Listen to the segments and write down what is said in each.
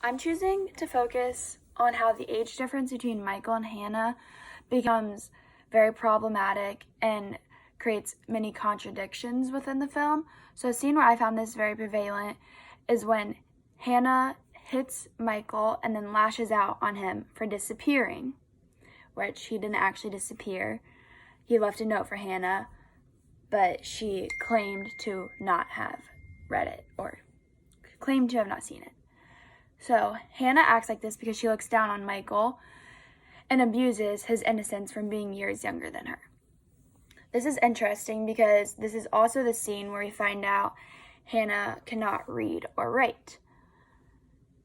I'm choosing to focus on how the age difference between Michael and Hannah becomes very problematic and creates many contradictions within the film. So a scene where I found this very prevalent is when Hannah hits Michael and then lashes out on him for disappearing, which he didn't actually disappear. He left a note for Hannah, but she claimed to not have read it or claimed to have not seen it. So Hannah acts like this because she looks down on Michael and abuses his innocence from being years younger than her. This is interesting because this is also the scene where we find out Hannah cannot read or write.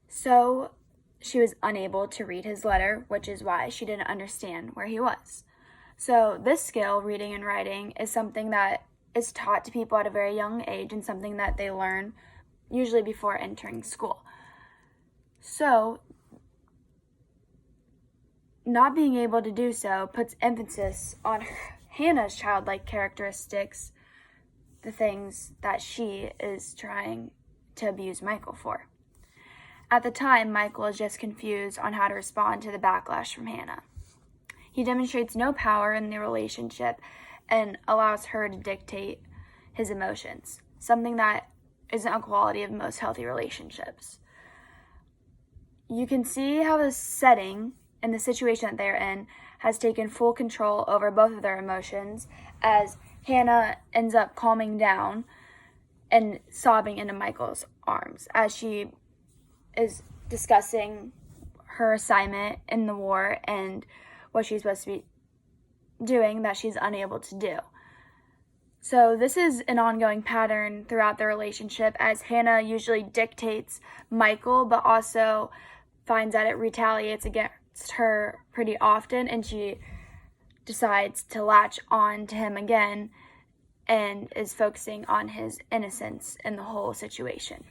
So she was unable to read his letter, which is why she didn't understand where he was. So this skill, reading and writing, is something that is taught to people at a very young age and something that they learn usually before entering school. So not being able to do so puts emphasis on Hannah's childlike characteristics, the things that she is trying to abuse Michael for. At the time, Michael is just confused on how to respond to the backlash from Hannah. He demonstrates no power in the relationship and allows her to dictate his emotions, something that isn't a quality of most healthy relationships. You can see how the setting and the situation that they're in has taken full control over both of their emotions as Hannah ends up calming down and sobbing into Michael's arms as she is discussing her assignment in the war and what she's supposed to be doing that she's unable to do. So this is an ongoing pattern throughout the relationship as Hannah usually dictates Michael, but also finds that it retaliates against her pretty often, and she decides to latch on to him again and is focusing on his innocence in the whole situation.